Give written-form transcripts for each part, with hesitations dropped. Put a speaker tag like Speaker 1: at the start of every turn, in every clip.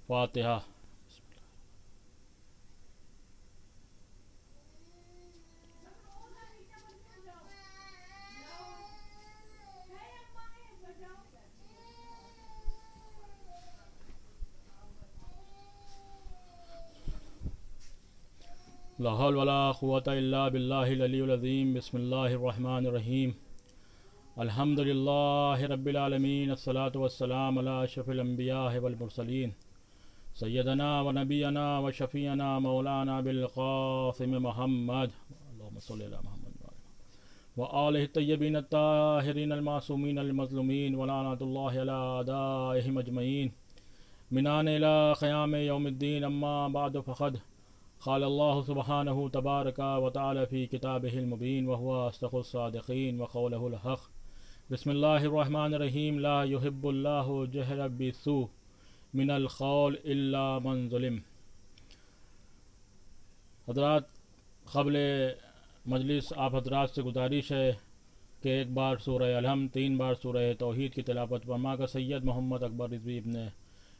Speaker 1: فاتحہ۔ لا حول ولا قوة الا باللہ العلی العظیم۔ بسم اللہ الرحمن الرحیم۔ الحمد للہ رب العالمین، الصلاۃ والسلام علی اشرف الانبیاء والمرسلین، سیدنا و نبینا و شفیعنا مولانا بالقاسم محمد، اللہم صلی علی محمد و آلہ الطیبین الطاہرین المعصومین المظلومین، ولعنۃ اللہ علی اعدائہم اجمعین منان الی قیام یوم الدین۔ اما بعد فقد قال اللہ سبحانہ تبارک و تعالی فی کتابہ المبین وهو اصدق الصادقین وقولہ الحق۔ بسم اللہ الرحمن الرحیم۔ لا یحب اللہ جہر بالسوء من القول الا من ظلم۔ حضرات، قبل مجلس آپ حضرات سے گزارش ہے کہ ایک بار سورہ الحمد، 3 بار سورہ توحید کی تلاوت فرما کر سید محمد اکبر رضوی ابن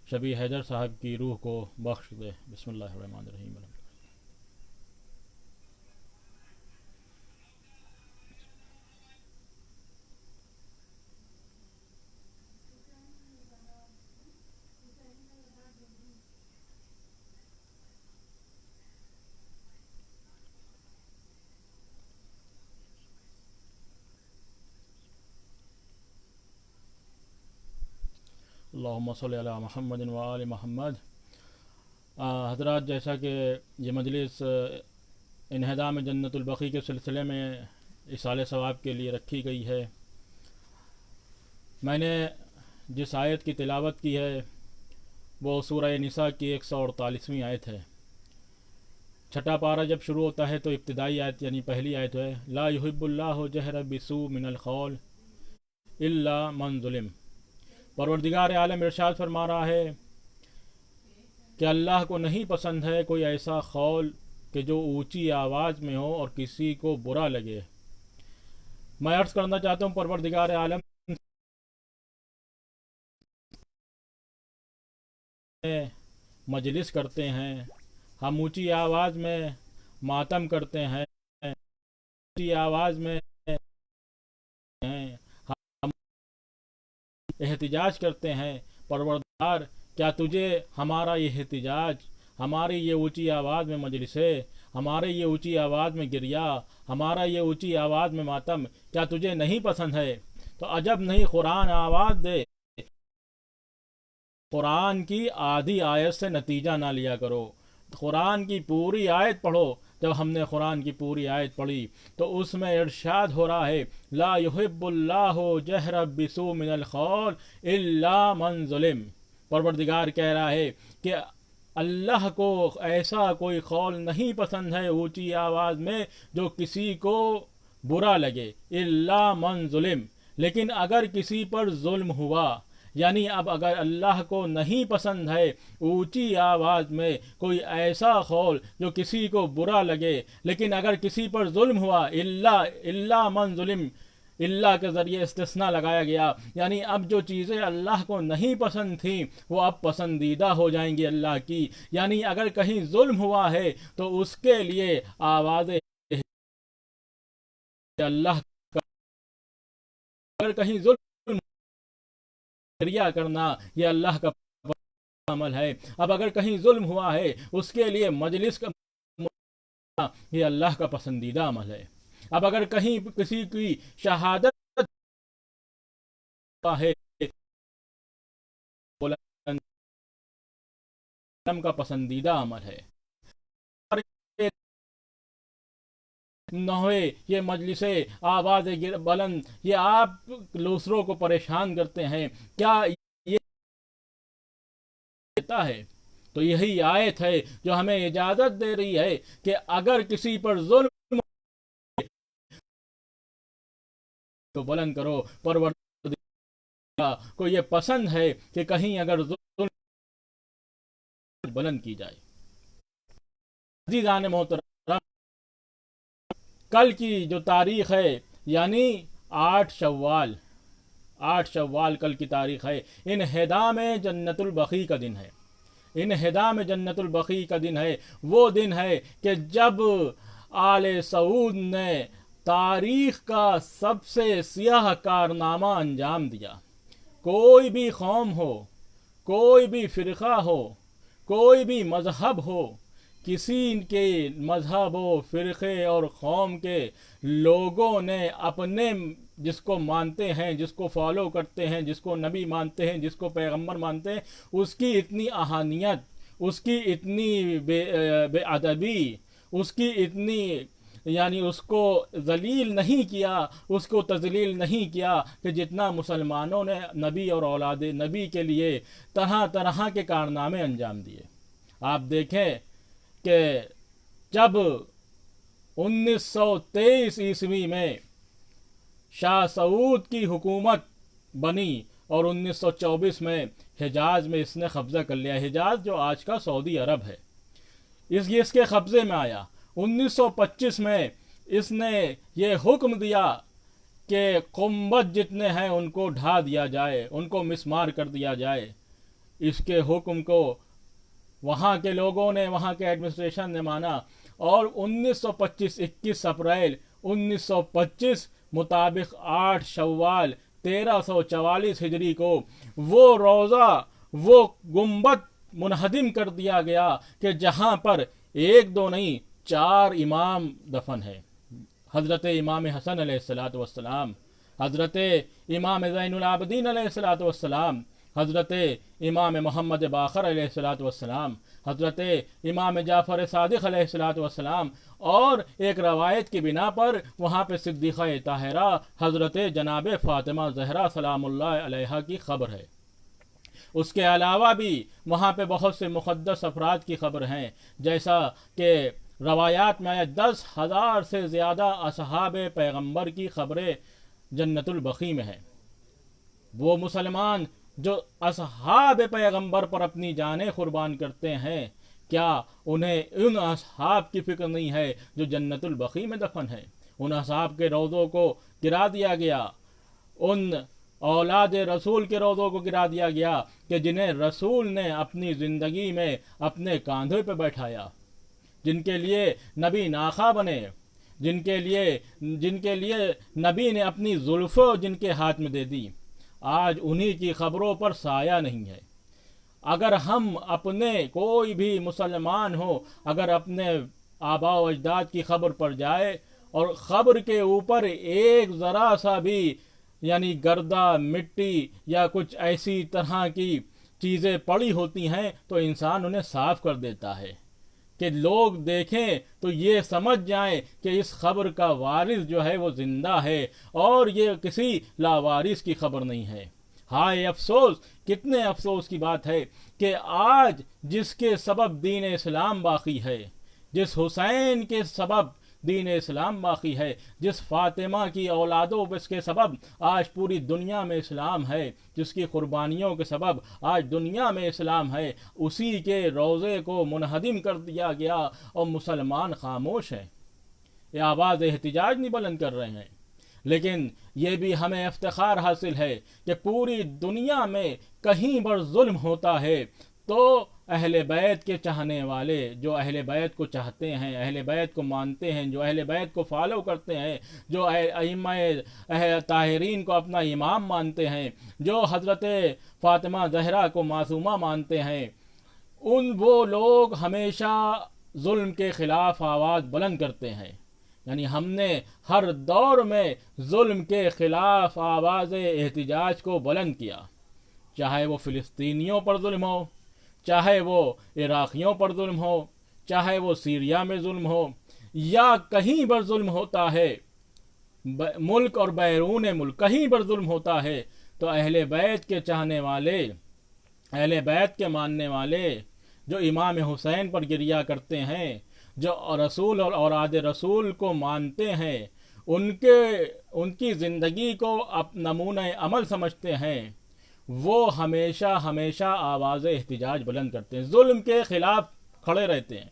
Speaker 1: شبی حیدر صاحب کی روح کو بخش دے۔ بسم اللہ الرحمن الرحیم۔ اللہم صلی علی محمد و آل محمد۔ حضرات، جیسا کہ یہ مجلس انہدام جنت البقیع کے سلسلے میں اصالہ ثواب کے لیے رکھی گئی ہے، میں نے جس آیت کی تلاوت کی ہے وہ سورہ نساء کی 148ویں آیت ہے۔ چھٹا پارہ جب شروع ہوتا ہے تو ابتدائی آیت یعنی پہلی آیت ہے، لا یحب اللہ جہر بالسوء من القول الا من ظلم۔ پروردگار عالم ارشاد فرما رہا ہے کہ اللہ کو نہیں پسند ہے کوئی ایسا قول کہ جو اونچی آواز میں ہو اور کسی کو برا لگے۔ میں عرض کرنا چاہتا ہوں، پروردگار عالم مجلس کرتے ہیں، ہم اونچی آواز میں ماتم کرتے ہیں، اونچی آواز میں ہم احتجاج کرتے ہیں۔ پروردگار، کیا تجھے ہمارا یہ احتجاج، ہماری یہ اونچی آواز میں مجلسیں، ہمارے یہ اونچی آواز میں گریا، ہمارا یہ اونچی آواز میں ماتم، کیا تجھے نہیں پسند ہے؟ تو عجب نہیں قرآن آواز دے، قرآن کی آدھی آیت سے نتیجہ نہ لیا کرو، قرآن کی پوری آیت پڑھو۔ جب ہم نے قرآن کی پوری آیت پڑھی تو اس میں ارشاد ہو رہا ہے، لا یحب اللہ جہر بالسوء من القول الا من ظلم۔ پروردگار کہہ رہا ہے کہ اللہ کو ایسا کوئی قول نہیں پسند ہے اونچی آواز میں جو کسی کو برا لگے، الا من ظلم، لیکن اگر کسی پر ظلم ہوا، یعنی اب اگر اللہ کو نہیں پسند ہے اونچی آواز میں کوئی ایسا قول جو کسی کو برا لگے، لیکن اگر کسی پر ظلم ہوا، الا من ظلم، اللہ کے ذریعے استثناء لگایا گیا، یعنی اب جو چیزیں اللہ کو نہیں پسند تھیں وہ اب پسندیدہ ہو جائیں گی اللہ کی۔ یعنی اگر کہیں ظلم ہوا ہے تو اس کے لیے آواز اللہ کا، اگر کہیں ظلم کریا کرنا یہ اللہ کا عمل ہے، اب اگر کہیں ظلم ہوا ہے اس کے لیے مجلس کا یہ اللہ کا پسندیدہ عمل ہے۔ اب اگر کہیں کسی کی شہادت ہے کا پسندیدہ عمل ہے۔ نہ ہوئے یہ مجلسیں آواز بلند، یہ آپ دوسروں کو پریشان کرتے ہیں، کیا یہ دیتا ہے؟ تو یہی آیت ہے جو ہمیں اجازت دے رہی ہے کہ اگر کسی پر ظلم تو بلند کرو۔ پروردگار کو یہ پسند ہے کہ کہیں اگر ظلم بلند کی جائے۔ عزیزان محترم، کل کی جو تاریخ ہے یعنی 8 شوال کل کی تاریخ ہے، انہدام جنت البقیع کا دن ہے۔ انہدا میں جنت البقیع کا دن ہے، وہ دن ہے کہ جب آل سعود نے تاریخ کا سب سے سیاہ کارنامہ انجام دیا۔ کوئی بھی قوم ہو، کوئی بھی فرقہ ہو، کوئی بھی مذہب ہو، کسی کے مذہب و فرقے اور قوم کے لوگوں نے اپنے جس کو مانتے ہیں، جس کو فالو کرتے ہیں، جس کو نبی مانتے ہیں، جس کو پیغمبر مانتے ہیں، اس کی اتنی اہانیت، اس کی اتنی بے ادبی، اس کی اتنی یعنی اس کو ذلیل نہیں کیا، اس کو تذلیل نہیں کیا کہ جتنا مسلمانوں نے نبی اور اولاد نبی کے لیے طرح طرح کے کارنامے انجام دیے۔ آپ دیکھیں کہ جب 1923 عیسوی میں شاہ سعود کی حکومت بنی اور 1924 میں حجاز میں اس نے قبضہ کر لیا، حجاز جو آج کا سعودی عرب ہے، اس کے قبضے میں آیا۔ 1925 میں اس نے یہ حکم دیا کہ قنبت جتنے ہیں ان کو ڈھا دیا جائے، ان کو مسمار کر دیا جائے۔ اس کے حکم کو وہاں کے لوگوں نے، وہاں کے ایڈمنسٹریشن نے مانا، اور 21 اپریل 1925 مطابق 8 شوال 1344 ہجری کو وہ روضہ، وہ گنبد منہدم کر دیا گیا کہ جہاں پر ایک دو نہیں 4 امام دفن ہیں۔ حضرت امام حسن علیہ السلام، حضرت امام زین العابدین علیہ السلام، حضرت امام محمد باقر علیہ السلام، حضرت امام جعفر صادق علیہ السلام، اور ایک روایت کی بنا پر وہاں پہ صدیقہ طاہرہ حضرت جناب فاطمہ زہرا سلام اللہ علیہا کی قبر ہے۔ اس کے علاوہ بھی وہاں پہ بہت سے مقدس افراد کی قبر ہیں، جیسا کہ روایات میں 10,000 سے زیادہ اصحاب پیغمبر کی قبریں جنت البقیع میں ہیں۔ وہ مسلمان جو اصحاب پیغمبر پر اپنی جانیں قربان کرتے ہیں، کیا انہیں ان اصحاب کی فکر نہیں ہے جو جنت البقیع میں دفن ہیں؟ ان اصحاب کے روضوں کو گرا دیا گیا، ان اولاد رسول کے روضوں کو گرا دیا گیا کہ جنہیں رسول نے اپنی زندگی میں اپنے کاندھے پہ بیٹھایا، جن کے لیے نبی ناخا بنے، جن کے لیے نبی نے اپنی زلفوں جن کے ہاتھ میں دے دی، آج انہی کی خبروں پر سایہ نہیں ہے۔ اگر ہم اپنے کوئی بھی مسلمان ہو، اگر اپنے آباء و اجداد کی خبر پر جائے اور خبر کے اوپر ایک ذرا سا بھی یعنی گردہ مٹی یا کچھ ایسی طرح کی چیزیں پڑی ہوتی ہیں تو انسان انہیں صاف کر دیتا ہے کہ لوگ دیکھیں تو یہ سمجھ جائیں کہ اس خبر کا وارث جو ہے وہ زندہ ہے اور یہ کسی لاوارث کی خبر نہیں ہے۔ ہائے افسوس، کتنے افسوس کی بات ہے کہ آج جس کے سبب دین اسلام باقی ہے، جس حسین کے سبب دین اسلام باقی ہے، جس فاطمہ کی اولادوں کے سبب آج پوری دنیا میں اسلام ہے، جس کی قربانیوں کے سبب آج دنیا میں اسلام ہے، اسی کے روضے کو منہدم کر دیا گیا اور مسلمان خاموش ہیں، یہ آواز احتجاج نہیں بلند کر رہے ہیں۔ لیکن یہ بھی ہمیں افتخار حاصل ہے کہ پوری دنیا میں کہیں پر ظلم ہوتا ہے تو اہل بیت کے چاہنے والے، جو اہل بیت کو چاہتے ہیں، اہل بیت کو مانتے ہیں، جو اہل بیت کو فالو کرتے ہیں، جو ائمہ طاہرین کو اپنا امام مانتے ہیں، جو حضرت فاطمہ زہرا کو معصومہ مانتے ہیں، وہ لوگ ہمیشہ ظلم کے خلاف آواز بلند کرتے ہیں۔ یعنی ہم نے ہر دور میں ظلم کے خلاف آواز احتجاج کو بلند کیا، چاہے وہ فلسطینیوں پر ظلم ہو، چاہے وہ عراقیوں پر ظلم ہو، چاہے وہ سیریا میں ظلم ہو، یا کہیں پر ظلم ہوتا ہے ملک اور بیرون ملک، کہیں پر ظلم ہوتا ہے تو اہل بیت کے چاہنے والے، اہل بیت کے ماننے والے جو امام حسین پر گریا کرتے ہیں، جو رسول اور اولاد رسول کو مانتے ہیں، ان کی زندگی کو نمونہ عمل سمجھتے ہیں، وہ ہمیشہ ہمیشہ آواز احتجاج بلند کرتے ہیں، ظلم کے خلاف کھڑے رہتے ہیں۔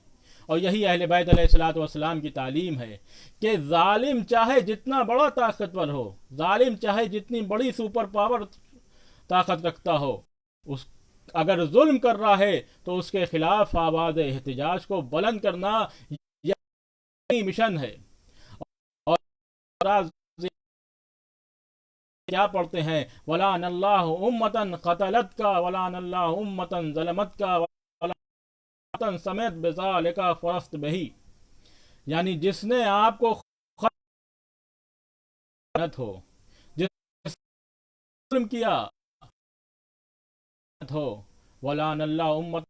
Speaker 1: اور یہی اہل بیت علیہ السلام کی تعلیم ہے کہ ظالم چاہے جتنا بڑا طاقتور ہو، ظالم چاہے جتنی بڑی سپر پاور طاقت رکھتا ہو، اگر ظلم کر رہا ہے تو اس کے خلاف آواز احتجاج کو بلند کرنا یہی مشن ہے۔ اور کیا پڑھتے ہیں؟ وَلَعَنَ اللَّهُ أُمَّةً قَتَلَتْكَ وَلَعَنَ اللَّهُ أُمَّةً ظَلَمَتْكَ وَلَعَنَ سَمِعْتَ بِذَلِكَ فَرَحْتَ بِهِ، یعنی جس نے آپ کو ہو، جس نے ظلم کیا ہو، وَلَعَنَ اللَّهُ أُمَّةً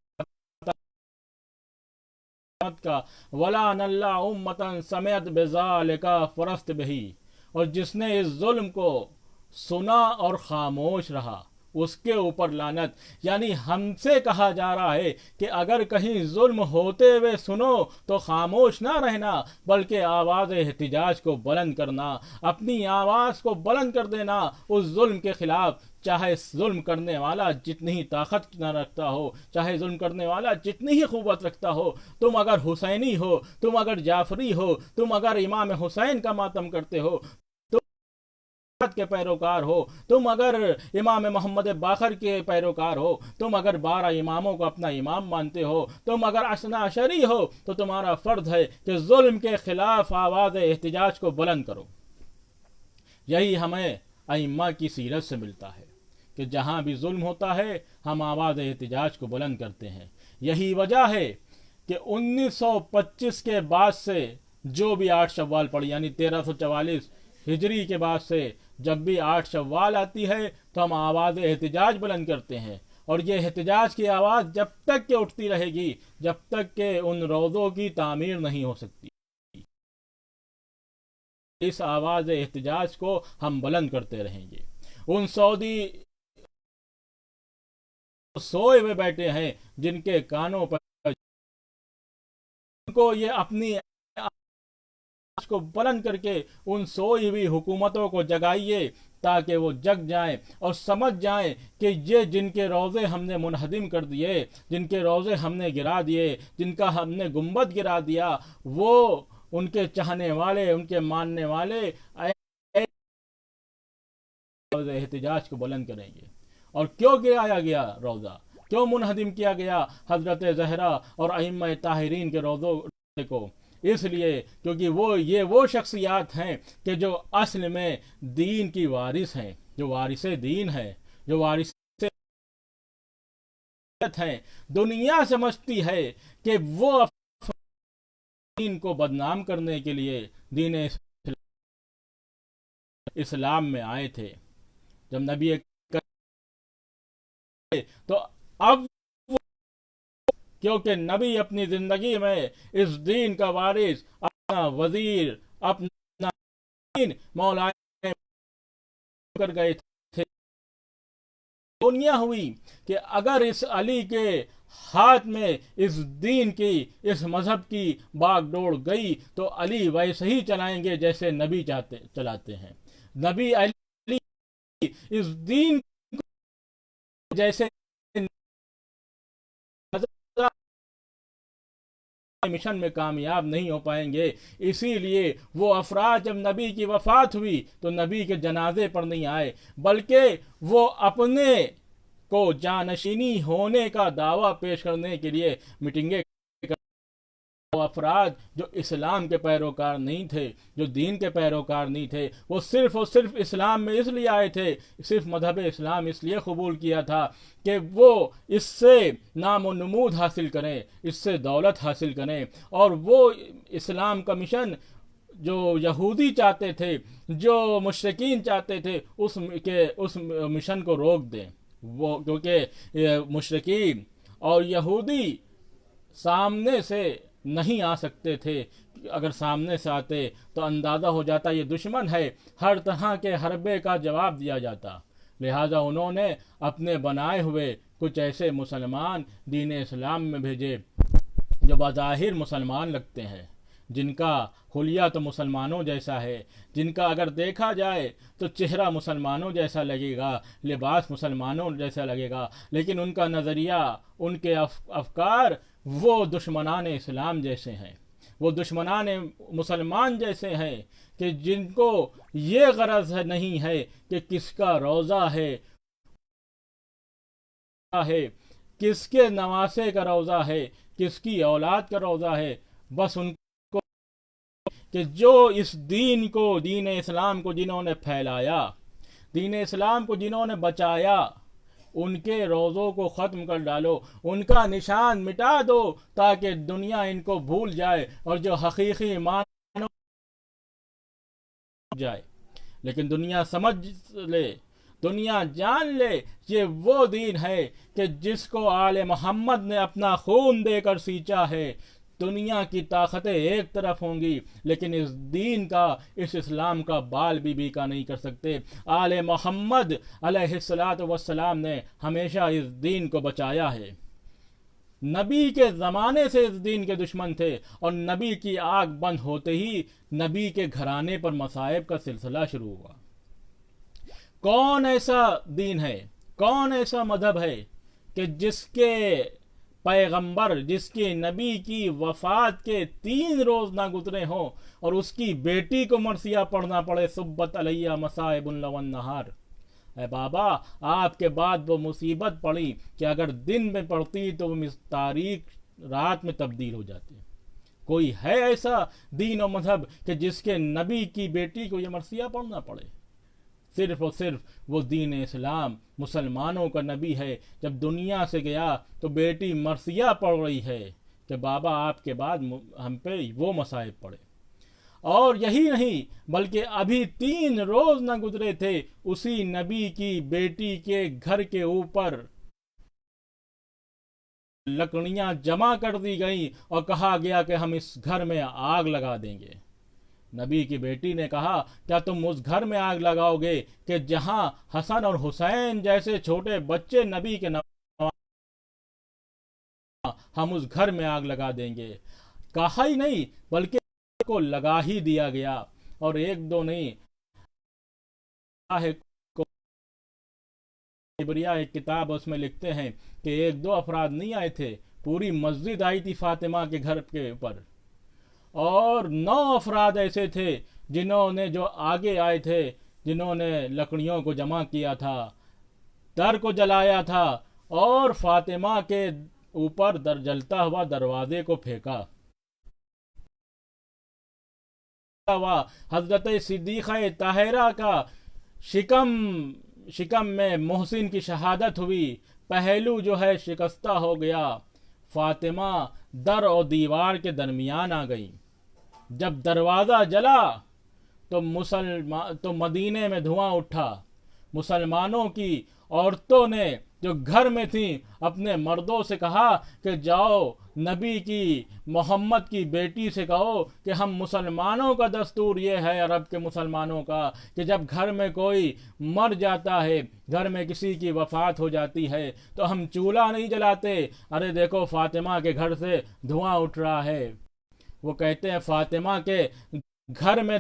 Speaker 1: کا وَلَعَنَ اللَّهُ أُمَّةً سَمِعْتَ بِذَلِكَ فَرَحْتَ بِهِ، اور جس نے اس ظلم کو سنا اور خاموش رہا اس کے اوپر لعنت۔ یعنی ہم سے کہا جا رہا ہے کہ اگر کہیں ظلم ہوتے ہوئے سنو تو خاموش نہ رہنا، بلکہ آواز احتجاج کو بلند کرنا، اپنی آواز کو بلند کر دینا اس ظلم کے خلاف، چاہے ظلم کرنے والا جتنی ہی طاقت نہ رکھتا ہو، چاہے ظلم کرنے والا جتنی ہی قوت رکھتا ہو۔ تم اگر حسینی ہو، تم اگر جعفری ہو، تم اگر امام حسین کا ماتم کرتے ہو کے پیروکار ہو، تم اگر امام محمد باقر کے پیروکار ہو، تم اگر 12 اماموں کو اپنا امام مانتے ہو، تم اگر اثنا عشری ہو، تو تمہارا فرض ہے کہ ظلم کے خلاف آواز احتجاج کو بلند کرو۔ یہی ہمیں ائمہ کی سیرت سے ملتا ہے کہ جہاں بھی ظلم ہوتا ہے ہم آواز احتجاج کو بلند کرتے ہیں۔ یہی وجہ ہے کہ 1925 کے بعد سے جو بھی 8 شوال پڑی، یعنی 1344 ہجری کے بعد سے جب بھی 8 شوال آتی ہے تو ہم آواز احتجاج بلند کرتے ہیں، اور یہ احتجاج کی آواز جب تک کہ اٹھتی رہے گی جب تک کہ ان روضوں کی تعمیر نہیں ہو سکتی۔ اس آواز احتجاج کو ہم بلند کرتے رہیں گے۔ ان سعودی سوئے ہوئے بیٹھے ہیں جن کے کانوں پر ان کو یہ اپنی آواز کو بلند کر کے ان سوئی ہوئی حکومتوں کو جگائیے تاکہ وہ جگ جائیں اور سمجھ جائیں کہ یہ جن کے روضے ہم نے منہدم کر دیے، جن کے روضے ہم نے گرا دیے، جن کا ہم نے گنبد گرا دیا، وہ ان کے چاہنے والے، ان کے ماننے والے احتجاج کو بلند کریں گے۔ اور کیوں گرایا گیا روضہ، کیوں منہدم کیا گیا حضرت زہرا اور ائمہ طاہرین کے روضوں کو؟ اس لیے کیونکہ وہ شخصیات ہیں کہ جو اصل میں دین کی وارث ہیں، جو وارث دین ہیں، جو وارث ہیں۔ دنیا سمجھتی ہے کہ وہ دین کو بدنام کرنے کے لیے دین اسلام میں آئے تھے۔ جب نبی تو اب کیونکہ نبی اپنی زندگی میں اس دین کا وارث، اپنا وزیر، اپنا دین مولا کر گئے تھے، دنیا ہوئی کہ اگر اس علی کے ہاتھ میں اس دین کی، اس مذہب کی باغ ڈور گئی تو علی ویسے ہی چلائیں گے جیسے نبی چلاتے ہیں۔ نبی علی اس دین جیسے مشن میں کامیاب نہیں ہو پائیں گے۔ اسی لیے وہ افراد جب نبی کی وفات ہوئی تو نبی کے جنازے پر نہیں آئے، بلکہ وہ اپنے کو جانشینی ہونے کا دعویٰ پیش کرنے کے لیے میٹنگیں وہ افراد جو اسلام کے پیروکار نہیں تھے، جو دین کے پیروکار نہیں تھے، وہ صرف اور صرف اسلام میں اس لیے آئے تھے، صرف مذہب اسلام اس لیے قبول کیا تھا کہ وہ اس سے نام و نمود حاصل کریں، اس سے دولت حاصل کریں، اور وہ اسلام کا مشن جو یہودی چاہتے تھے، جو مشرکین چاہتے تھے، اس مشن کو روک دیں۔ وہ کیونکہ مشرکین اور یہودی سامنے سے نہیں آ سکتے تھے، اگر سامنے سے آتے تو اندازہ ہو جاتا یہ دشمن ہے، ہر طرح کے حربے کا جواب دیا جاتا۔ لہذا انہوں نے اپنے بنائے ہوئے کچھ ایسے مسلمان دین اسلام میں بھیجے جو بظاہر مسلمان لگتے ہیں، جن کا حلیہ تو مسلمانوں جیسا ہے، جن کا اگر دیکھا جائے تو چہرہ مسلمانوں جیسا لگے گا، لباس مسلمانوں جیسا لگے گا، لیکن ان کا نظریہ، ان کے افکار وہ دشمنان اسلام جیسے ہیں، وہ دشمنان مسلمان جیسے ہیں کہ جن کو یہ غرض نہیں ہے کہ کس کا روضہ ہے کس کے نواسے کا روزہ ہے، کس کی اولاد کا روزہ ہے، بس ان کہ جو اس دین کو، دین اسلام کو جنہوں نے پھیلایا، دین اسلام کو جنہوں نے بچایا، ان کے روزوں کو ختم کر ڈالو، ان کا نشان مٹا دو، تاکہ دنیا ان کو بھول جائے اور جو حقیقی ایمان جائے۔ لیکن دنیا سمجھ لے، دنیا جان لے، یہ وہ دین ہے کہ جس کو آل محمد نے اپنا خون دے کر سینچا ہے۔ دنیا کی طاقتیں ایک طرف ہوں گی، لیکن اس دین کا، اس اسلام کا بال بھی بیکا نہیں کر سکتے۔ آل محمد علیہ السلام نے ہمیشہ اس دین کو بچایا ہے۔ نبی کے زمانے سے اس دین کے دشمن تھے، اور نبی کی آگ بند ہوتے ہی نبی کے گھرانے پر مصائب کا سلسلہ شروع ہوا۔ کون ایسا دین ہے، کون ایسا مذہب ہے کہ جس کے پیغمبر، جس کے نبی کی وفات کے 3 روز نہ گزرے ہوں اور اس کی بیٹی کو مرثیہ پڑھنا پڑے، سبت علیہ مصائب اللیل والنہار۔ اے بابا، آپ کے بعد وہ مصیبت پڑی کہ اگر دن میں پڑتی تو وہ تاریخ رات میں تبدیل ہو جاتی۔ کوئی ہے ایسا دین و مذہب کہ جس کے نبی کی بیٹی کو یہ مرثیہ پڑھنا پڑے؟ صرف اور صرف وہ دین اسلام مسلمانوں کا نبی ہے۔ جب دنیا سے گیا تو بیٹی مرثیہ پڑھ رہی ہے کہ بابا آپ کے بعد ہم پہ وہ مصائب پڑے۔ اور یہی نہیں بلکہ ابھی 3 روز نہ گزرے تھے، اسی نبی کی بیٹی کے گھر کے اوپر لکڑیاں جمع کر دی گئیں اور کہا گیا کہ ہم اس گھر میں آگ لگا دیں گے۔ نبی کی بیٹی نے کہا کیا تم اس گھر میں آگ لگاؤ گے کہ جہاں حسن اور حسین جیسے چھوٹے بچے نبی کے ہم اس گھر میں آگ لگا دیں گے؟ کہا ہی نہیں بلکہ کو لگا ہی دیا گیا۔ اور ایک دو نہیں، ایک کتاب اس میں لکھتے ہیں کہ 1-2 افراد نہیں آئے تھے، پوری مسجد آئی تھی فاطمہ کے گھر کے اوپر، اور 9 افراد ایسے تھے جنہوں نے، جو آگے آئے تھے، جنہوں نے لکڑیوں کو جمع کیا تھا، در کو جلایا تھا اور فاطمہ کے اوپر جلتا ہوا دروازے کو پھینکا۔ حضرت صدیقہ طاہرہ کا شکم میں محسن کی شہادت ہوئی، پہلو جو ہے شکستہ ہو گیا، فاطمہ در اور دیوار کے درمیان آ گئی۔ جب دروازہ جلا تو مدینے میں دھواں اٹھا۔ مسلمانوں کی عورتوں نے جو گھر میں تھیں اپنے مردوں سے کہا کہ جاؤ نبی کی، محمد کی بیٹی سے کہو کہ ہم مسلمانوں کا دستور یہ ہے، عرب کے مسلمانوں کا، کہ جب گھر میں کوئی مر جاتا ہے، گھر میں کسی کی وفات ہو جاتی ہے تو ہم چولہا نہیں جلاتے۔ ارے دیکھو فاطمہ کے گھر سے دھواں اٹھ رہا ہے۔ وہ کہتے ہیں فاطمہ کے گھر میں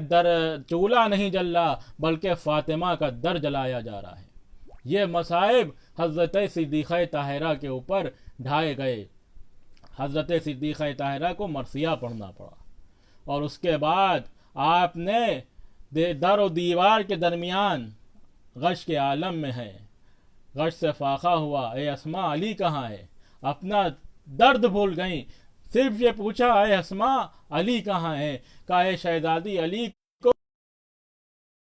Speaker 1: چولہا نہیں جل رہا بلکہ فاطمہ کا در جلایا جا رہا ہے۔ یہ مصائب حضرت صدیقہ طاہرہ کے اوپر ڈھائے گئے۔ حضرت صدیقہ طاہرہ کو مرثیہ پڑھنا پڑا، اور اس کے بعد آپ نے در و دیوار کے درمیان غش کے عالم میں ہے، غش سے فاقہ ہوا، اے اسماء علی کہاں ہے؟ اپنا درد بھول گئیں، صرف یہ پوچھا اے اسماء علی کہاں ہے؟ کہا اے شہزادی علی کو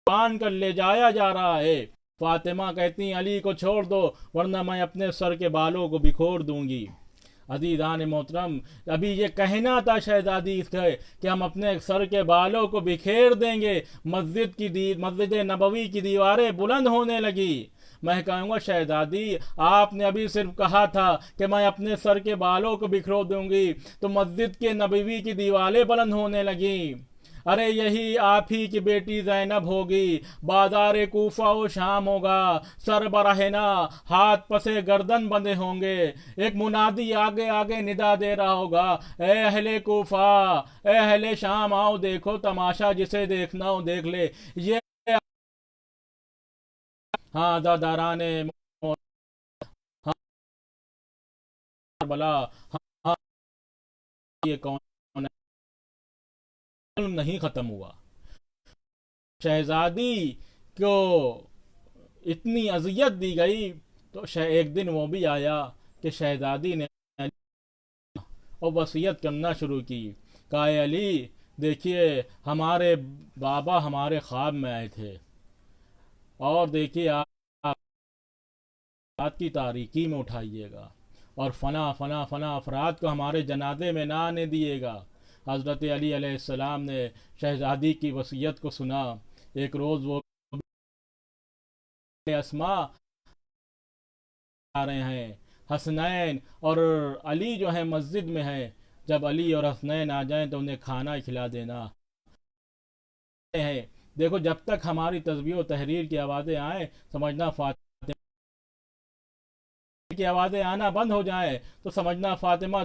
Speaker 1: مان کر لے جایا جا رہا ہے۔ فاطمہ کہتی ہیں علی کو چھوڑ دو ورنہ میں اپنے سر کے بالوں کو بکھور دوں گی۔ عزیزان محترم، ابھی یہ کہنا تھا شہزادی سے کہ ہم اپنے سر کے بالوں کو بکھیر دیں گے، مسجد نبوی کی دیواریں بلند ہونے لگی۔ میں کہوں گا شہزادی آپ نے ابھی صرف کہا تھا کہ میں اپنے سر کے بالوں کو بکھرو دوں گی تو مسجد کے نبوی کی دیواریں بلند ہونے لگیں۔ ارے یہی آپ ہی کی بیٹی زینب ہوگی، بازار کوفہ و شام ہوگا، سر برہنہ، ہاتھ پسے گردن بندھے ہوں گے، ایک منادی آگے آگے ندا دے رہا ہوگا، اے اہل کوفہ، اے اہل شام، آؤ دیکھو تماشا، جسے دیکھنا ہو دیکھ لے۔ یہ ہاں داداران بلا، ہاں یہ کون نہیں ختم ہوا۔ شہزادی کو اتنی اذیت دی گئی تو ایک دن وہ بھی آیا کہ شہزادی نے اور وصیت کرنا شروع کی، کہا اے علی دیکھیے ہمارے بابا ہمارے خواب میں آئے تھے، اور دیکھیے آپ رات کی تاریکی میں اٹھائیے گا، اور فنا فنا فنا افراد کو ہمارے جنازے میں نہ آنے دیے گا۔ حضرت علی علیہ السلام نے شہزادی کی وصیت کو سنا۔ ایک روز وہ اسما آ رہے ہیں، حسنین اور علی جو ہے مسجد میں ہیں، جب علی اور حسنین آ جائیں تو انہیں کھانا کھلا دینا ہے۔ دیکھو جب تک ہماری تسبیح و تحریر کی آوازیں آئیں، سمجھنا فاطمہ کی آوازیں آنا بند ہو جائیں تو سمجھنا فاطمہ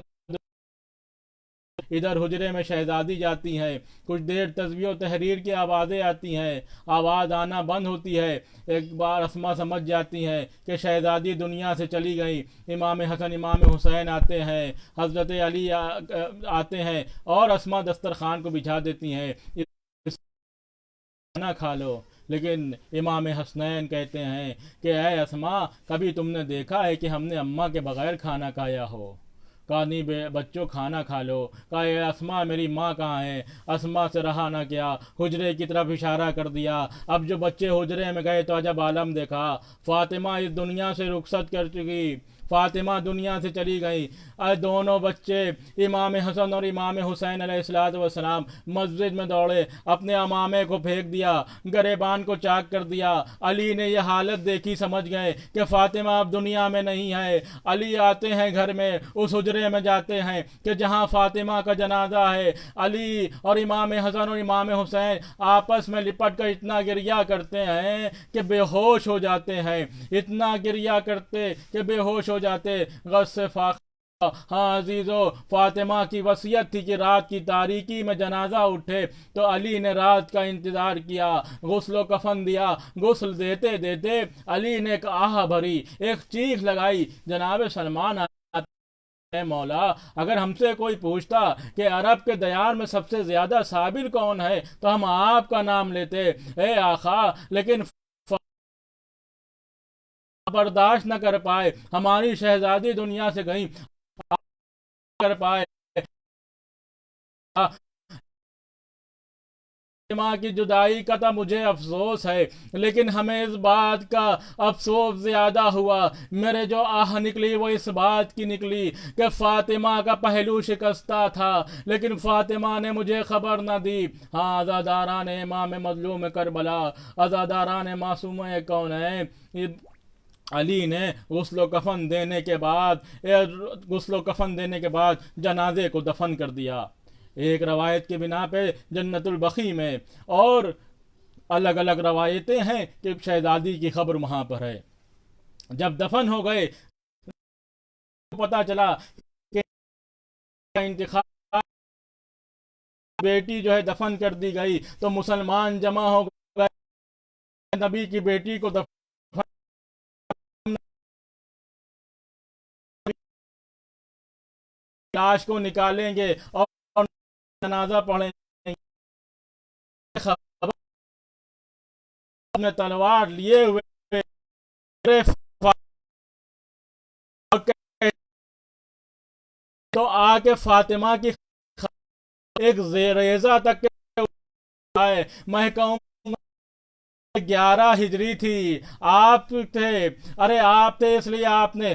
Speaker 1: ادھر حجرے میں شہزادی جاتی ہیں، کچھ دیر تسبیح و تحریر کی آوازیں آتی ہیں، آواز آنا بند ہوتی ہے، ایک بار اسما سمجھ جاتی ہیں کہ شہزادی دنیا سے چلی گئی۔ امام حسن امام حسین آتے ہیں، حضرت علی آتے ہیں اور اسما دسترخوان کو بچھا دیتی ہیں، کھانا کھا لو۔ لیکن امام حسنین کہتے ہیں کہ اے اسما کبھی تم نے دیکھا ہے کہ ہم نے اماں کے بغیر کھانا کھایا ہو؟ کہا نہیں بچوں کھانا کھا لو۔ کہا اے اسما میری ماں کہاں ہے؟ اسما سے رہا نہ کیا، حجرے کی طرف اشارہ کر دیا۔ اب جو بچے حجرے میں گئے تو عجب عالم دیکھا، فاطمہ اس دنیا سے رخصت کر چکی، فاطمہ دنیا سے چلی گئی۔ دونوں بچے امام حسن اور امام حسین علیہ السلام مسجد میں دوڑے، اپنے امامے کو پھینک دیا، گریبان کو چاک کر دیا۔ علی نے یہ حالت دیکھی، سمجھ گئے کہ فاطمہ اب دنیا میں نہیں ہے۔ علی آتے ہیں گھر میں، اس حجرے میں جاتے ہیں کہ جہاں فاطمہ کا جنازہ ہے۔ علی اور امام حسن اور امام حسین آپس میں لپٹ کر اتنا گریہ کرتے ہیں کہ بے ہوش ہو جاتے ہیں، اتنا گریہ کرتے کہ بے ہوش ہو جاتے۔ غص سے ہاں عزیزو، فاطمہ کی وصیت تھی کہ رات کی تاریکی میں جنازہ اٹھے، تو علی نے رات کا انتظار کیا، غسل و کفن دیا۔ غسل دیتے دیتے علی نے ایک آہ بھری، ایک چیخ لگائی، جناب سلمان اے مولا اگر ہم سے کوئی پوچھتا کہ عرب کے دیار میں سب سے زیادہ صابر کون ہے تو ہم آپ کا نام لیتے اے آقا، لیکن برداشت نہ کر پائے، ہماری شہزادی دنیا سے گئی، کر پائے ماں کی جدائی کا تھا مجھے افسوس ہے، لیکن ہمیں اس بات کا افسوس زیادہ ہوا۔ میرے جو آہ نکلی وہ اس بات کی نکلی کہ فاطمہ کا پہلو شکستہ تھا، لیکن فاطمہ نے مجھے خبر نہ دی۔ ہاں عزاداران امام مظلوم کربلا، عزاداران معصوم کون ہے۔ علی نے غسل و کفن دینے کے بعد جنازے کو دفن کر دیا۔ ایک روایت کی بنا پہ جنت البقیع میں، اور الگ الگ روایتیں ہیں کہ شہزادی کی قبر وہاں پر ہے۔ جب دفن ہو گئے پتا چلا کہ انتخاب بیٹی جو ہے دفن کر دی گئی، تو مسلمان جمع ہو گئے، نبی کی بیٹی کو دفن لاش کو نکالیں گے اور جنازہ پڑھیں گے۔ تلوار لیے ہوئے تو آ کے فاطمہ کی ایک ریزہ تک میں کہوں 11 ہجری تھی، آپ تھے، ارے آپ تھے اس لیے آپ نے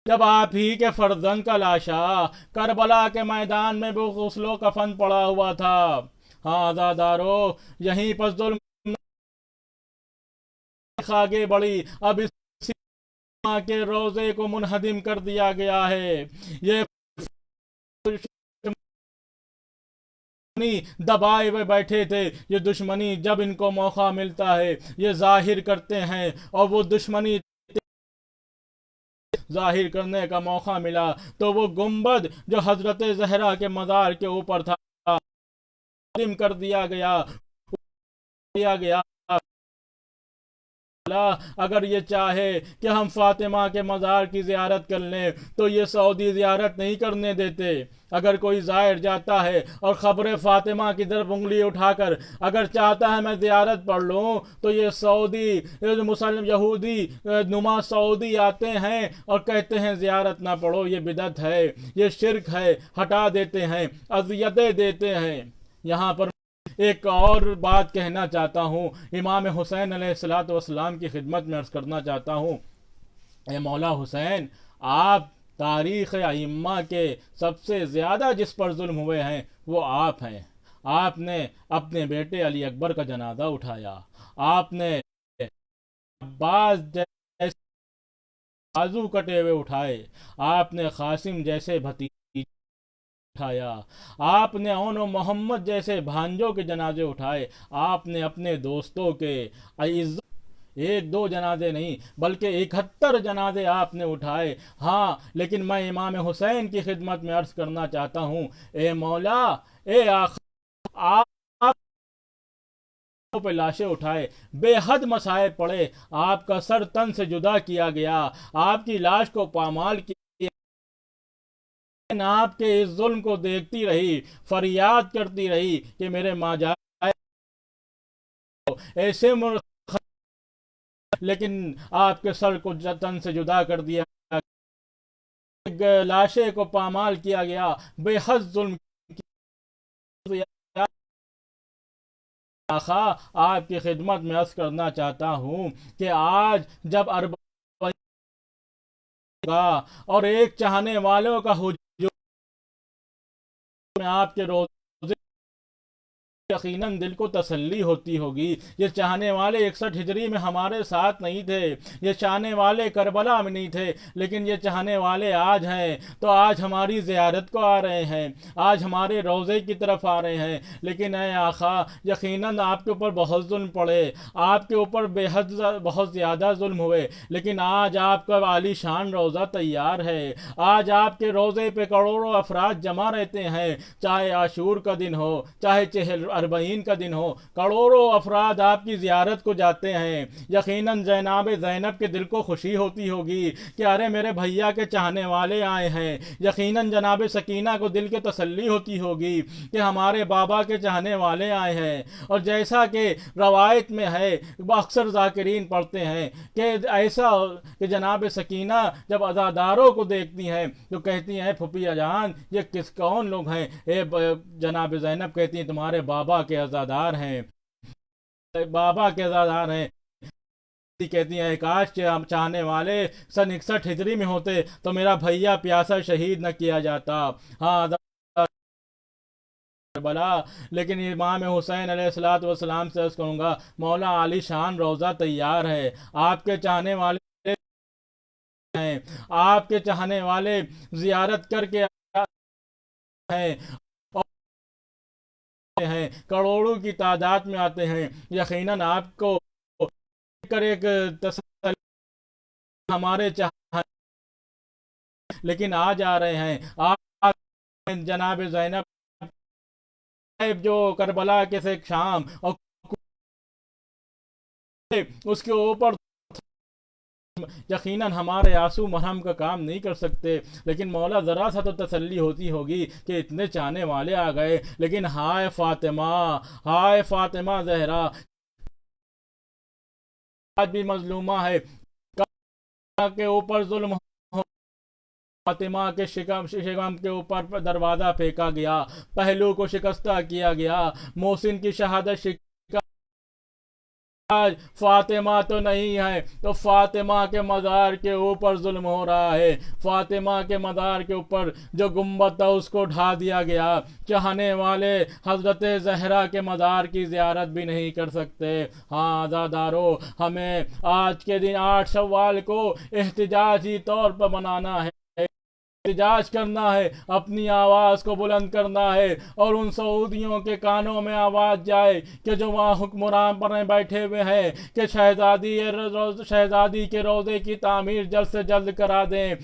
Speaker 1: جب آپ ہی کے فرزند کا لاشا کربلا کے میدان میں وہ غسل و کفن پڑا ہوا تھا۔ ہاں عزادارو، یہیں پر ظلم آگے بڑھی، اب اس کے روزے کو منہدم کر دیا گیا ہے۔ یہ دبائے ہوئے بیٹھے تھے، یہ دشمنی جب ان کو موقع ملتا ہے یہ ظاہر کرتے ہیں، اور وہ دشمنی ظاہر کرنے کا موقع ملا تو وہ گنبد جو حضرت زہرا کے مزار کے اوپر تھا ختم کر دیا گیا اگر یہ چاہے کہ ہم فاطمہ کے مزار کی زیارت کر لیں تو یہ سعودی زیارت نہیں کرنے دیتے۔ اگر کوئی زائر جاتا ہے اور خبر فاطمہ کی طرف انگلی اٹھا کر اگر چاہتا ہے میں زیارت پڑھ لوں تو یہ سعودی مسلم یہودی نما سعودی آتے ہیں اور کہتے ہیں زیارت نہ پڑھو، یہ بدعت ہے، یہ شرک ہے، ہٹا دیتے ہیں، اذیتیں دیتے ہیں۔ یہاں پر ایک اور بات کہنا چاہتا ہوں، امام حسین علیہ الصلوۃ والسلام کی خدمت میں عرض کرنا چاہتا ہوں، اے مولا حسین، آپ تاریخ ائمہ کے سب سے زیادہ جس پر ظلم ہوئے ہیں وہ آپ ہیں۔ آپ نے اپنے بیٹے علی اکبر کا جنازہ اٹھایا، آپ نے عباس جیسے بازو کٹے ہوئے اٹھائے، آپ نے قاسم جیسے بھتیجے اٹھایا، آپ نے اون و محمد جیسے بھانجوں کے جنازے اٹھائے، آپ نے اپنے دوستوں کے ایک دو جنازے نہیں بلکہ 71 جنازے آپ نے اٹھائے۔ ہاں، لیکن میں امام حسین کی خدمت میں عرض کرنا چاہتا ہوں، اے مولا، اے آقا، آپ پہ لاشیں اٹھائے، بے حد مصائب پڑے، آپ کا سر تن سے جدا کیا گیا، آپ کی لاش کو پامال کیا، آپ کے اس ظلم کو دیکھتی رہی، فریاد کرتی رہی کہ میرے ماں جائے ایسے لیکن آپ کے سر کو تن سے جدا کر دیا، لاشیں کو پامال کیا گیا، بے حد ظلم کیا۔ آقا، آپ کی خدمت میں عرض کرنا چاہتا ہوں کہ آج جب اور ایک چاہنے والوں کا ہجوم میں آپ کے روزے یقیناً دل کو تسلی ہوتی ہوگی۔ یہ چاہنے والے 61 ہجری میں ہمارے ساتھ نہیں تھے، یہ چاہنے والے کربلا میں نہیں تھے، لیکن یہ چاہنے والے آج ہیں تو آج ہماری زیارت کو آ رہے ہیں، آج ہمارے روزے کی طرف آ رہے ہیں۔ لیکن اے آقا، یقیناً آپ کے اوپر بہت ظلم پڑے، آپ کے اوپر بے حد بہت زیادہ ظلم ہوئے، لیکن آج آپ کا عالی شان روزہ تیار ہے۔ آج آپ کے روزے پہ کروڑوں افراد جمع رہتے ہیں، چاہے عاشور کا دن ہو، چاہے اربعین کا دن ہو، کروڑوں افراد آپ کی زیارت کو جاتے ہیں۔ یقیناً جناب زینب کے دل کو خوشی ہوتی ہوگی کہ ارے میرے بھیا کے چاہنے والے آئے ہیں۔ یقیناً جناب سکینہ کو دل کی تسلی ہوتی ہوگی کہ ہمارے بابا کے چاہنے والے آئے ہیں۔ اور جیسا کہ روایت میں ہے، اکثر ذاکرین پڑھتے ہیں کہ ایسا کہ جناب سکینہ جب عزاداروں کو دیکھتی ہیں تو کہتی ہیں پھوپھیا جان یہ کون لوگ ہیں؟ جناب زینب کہتی ہیں تمہارے بابا کے عزادار ہیں، بابا کے عزادار ہیں۔ کہتی ہیں کاش کے ہم چاہنے والے سن 61 ہجری میں ہوتے تو میرا بھیا پیاسا شہید نہ کیا جاتا۔ ہاں بلا، لیکن امام حسین علیہ الصلوۃ والسلام سے عرض کروں گا، مولا عالی شان روزہ تیار ہے، آپ کے چاہنے والے ہیں، آپ کے چاہنے والے زیارت کر کے ہیں، کروڑوں کی تعداد میں آتے ہیں۔ یقیناً آپ کو کر ایک تسلی ہمارے لیکن آج آ رہے ہیں آپ جناب زینب جو کربلا کے سے شام اور اس کے اوپر یقیناً ہمارے آنسو مرہم کا کام نہیں کر سکتے، لیکن مولا ذرا سا تو تسلی ہوتی ہوگی کہ اتنے چاہنے والے آ گئے۔ لیکن ہائے فاطمہ زہرا آج بھی مظلومہ ہے، کے اوپر ظلم، فاطمہ کے شکم کے اوپر دروازہ پھینکا گیا، پہلو کو شکستہ کیا گیا، محسن کی شہادت آج فاطمہ تو نہیں ہے تو فاطمہ کے مزار کے اوپر ظلم ہو رہا ہے۔ فاطمہ کے مزار کے اوپر جو گنبد تھا اس کو ڈھا دیا گیا، چاہنے والے حضرت زہرا کے مزار کی زیارت بھی نہیں کر سکتے۔ ہاں عزادارو، ہمیں آج کے دن 8 شوال کو احتجاجی طور پر منانا ہے، احتجاج کرنا ہے، اپنی آواز کو بلند کرنا ہے، اور ان سعودیوں کے کانوں میں آواز جائے کہ جو وہاں حکمران پر بیٹھے ہوئے ہیں کہ شہزادی کے روضے کی تعمیر جلد سے جلد کرا دیں۔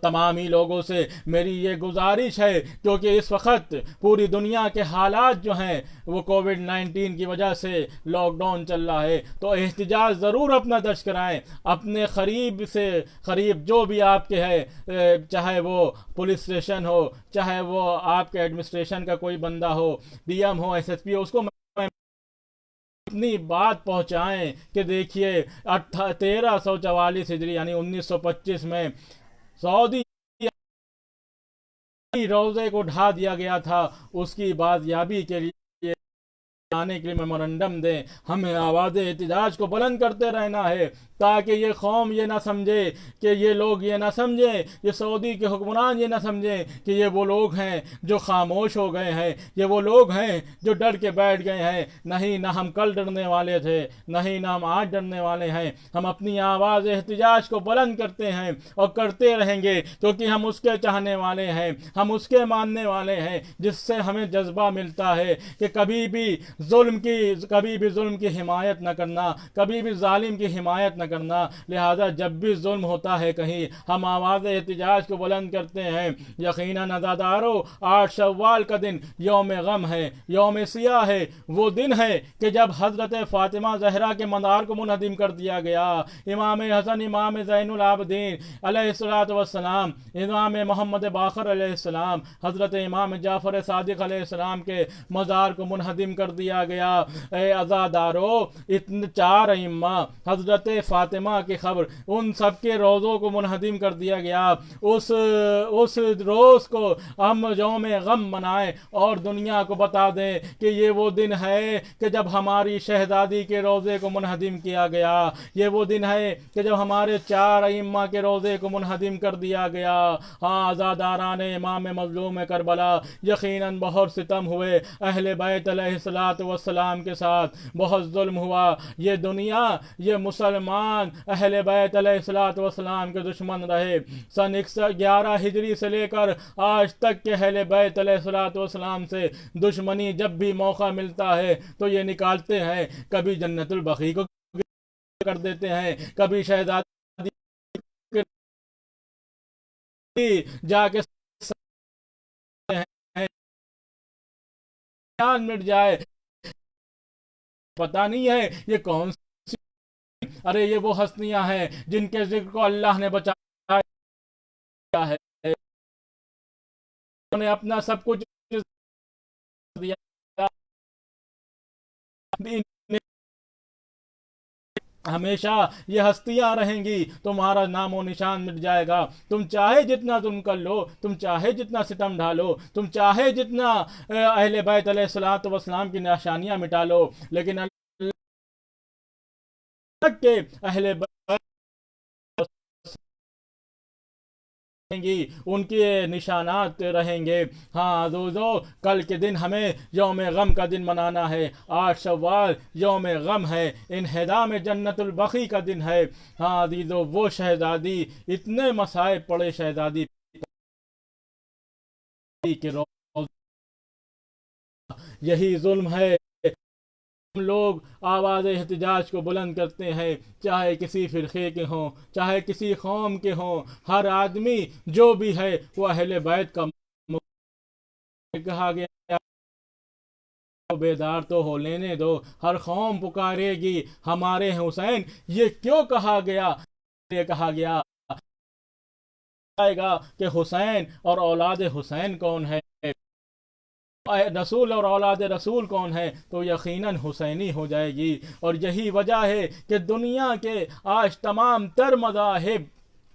Speaker 1: تمام ہی لوگوں سے میری یہ گزارش ہے، کیونکہ اس وقت پوری دنیا کے حالات جو ہیں وہ کووڈ-19 کی وجہ سے لاک ڈاؤن چل رہا ہے، تو احتجاج ضرور اپنا درج کرائیں اپنے قریب سے قریب جو بھی آپ کے ہے، چاہے وہ پولیس اسٹیشن ہو، چاہے وہ آپ کے ایڈمنسٹریشن کا کوئی بندہ ہو، ڈی ایم ہو، ایس ایس پی ہو، اس کو اپنی بات پہنچائیں کہ دیکھیے 1344 ہجری یعنی 1925 میں سعودی روزے کو ڈھا دیا گیا تھا، اس کی بازیابی کے لیے آنے کے لیے میمورنڈم دیں. ہمیں آواز احتجاج کو بلند کرتے رہنا ہے تاکہ یہ قوم یہ نہ سمجھے، کہ یہ لوگ یہ نہ سمجھیں، یہ سعودی کے حکمران یہ نہ سمجھیں کہ یہ وہ لوگ ہیں جو خاموش ہو گئے ہیں، یہ وہ لوگ ہیں جو ڈر کے بیٹھ گئے ہیں. نہیں، نہ ہم کل ڈرنے والے تھے، نہیں نہ ہم آج ڈرنے والے ہیں. ہم اپنی آواز احتجاج کو بلند کرتے ہیں اور کرتے رہیں گے، کیونکہ ہم اس کے چاہنے والے ہیں، ہم اس کے ماننے والے ہیں، جس سے ہمیں جذبہ ملتا ہے کہ کبھی بھی ظلم کی حمایت نہ کرنا، کبھی بھی ظالم کی حمایت نہ کرنا. لہذا جب بھی ظلم ہوتا ہے کہیں، ہم آواز احتجاج کو بلند کرتے ہیں. یقیناً عزادارو، 8 شوال کا دن یوم غم ہے، یوم سیاہ ہے. وہ دن ہے کہ جب حضرت فاطمہ زہرا کے مزار کو منہدم کر دیا گیا. امام حسن، امام زین العابدین علیہ السلام، امام محمد باقر علیہ السلام، حضرت امام جعفر صادق علیہ السلام کے مزار کو منہدم کر دیا گیا. اے عزادارو، اتنے 4 ائمہ، حضرت فاطمہ کی خبر، ان سب کے روزوں کو منہدم کر دیا گیا. اس روز کو ہم یوم غم منائیں اور دنیا کو بتا دیں کہ یہ وہ دن ہے کہ جب ہماری شہزادی کے روزے کو منہدم کیا گیا. یہ وہ دن ہے کہ جب ہمارے 4 ائمہ کے روزے کو منہدم کر دیا گیا. ہاں عزاداران امام مظلوم کربلا، یقیناً بہت ستم ہوئے، اہل بیت علیہ السلام کے ساتھ بہت ظلم ہوا. یہ دنیا، یہ مسلمان اہل بیت علیہ السلام کے دشمن رہے. سن 11 ہجری سے لے کر آج تک کے اہل بیت علیہ السلام سے دشمنی جب بھی موقع ملتا ہے تو یہ نکالتے ہیں. کبھی جنت البقیع کو کر دیتے ہیں، کبھی شہزادی جا کے جان مٹ جائے. پتہ نہیں ہے یہ کون سی، ارے یہ وہ ہستیاں ہیں جن کے ذکر کو اللہ نے بچایا ہے، انہوں نے اپنا سب کچھ دیا. ہمیشہ یہ ہستیاں رہیں گی، تمہارا نام و نشان مٹ جائے گا. تم چاہے جتنا ظلم کر لو، تم چاہے جتنا ستم ڈھالو، تم چاہے جتنا اہل بیت علیہ السلام کی نشانیاں مٹا لو، لیکن اللہ کے اہل بیت رہیں گی، ان کے نشانات رہیں گے. ہاں دوستو، کل کے دن ہمیں یوم غم کا دن منانا ہے. 8 شوال یوم غم ہے، انہدام جنت البقیع کا دن ہے. ہاں عزیزو، وہ شہزادی، اتنے مصائب پڑے شہزادی کے روز، یہی ظلم ہے. ہم لوگ آواز احتجاج کو بلند کرتے ہیں، چاہے کسی فرقے کے ہوں، چاہے کسی قوم کے ہوں. ہر آدمی جو بھی ہے وہ اہل بیت کا کہا گیا. بیدار تو ہو لینے دو، ہر قوم پکارے گی ہمارے حسین. یہ کیوں کہا گیا؟ یہ کہا گیا گا کہ حسین اور اولاد حسین کون ہے، رسول اور اولاد رسول کون ہے، تو یقیناً حسینی ہو جائے گی. اور یہی وجہ ہے کہ دنیا کے آج تمام تر مذاہب،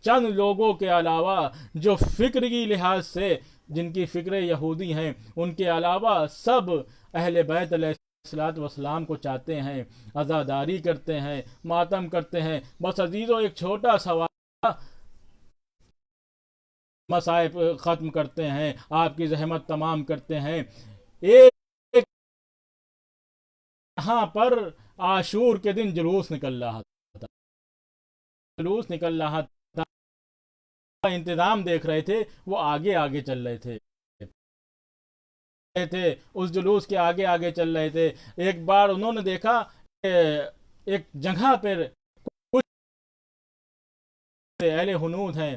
Speaker 1: چند لوگوں کے علاوہ جو فکری لحاظ سے جن کی فکریں یہودی ہیں، ان کے علاوہ سب اہل بیت علیہ السلام کو چاہتے ہیں، عزاداری کرتے ہیں، ماتم کرتے ہیں. بس عزیزو، ایک چھوٹا سوال، مصائب ختم کرتے ہیں، آپ کی زحمت تمام کرتے ہیں. ایک یہاں پر عاشور کے دن جلوس نکل رہا تھا، انتظام دیکھ رہے تھے، وہ آگے آگے چل رہے تھے، اس جلوس کے آگے آگے چل رہے تھے. ایک بار انہوں نے دیکھا کہ ایک جگہ پر کچھ اہل ہنود ہیں،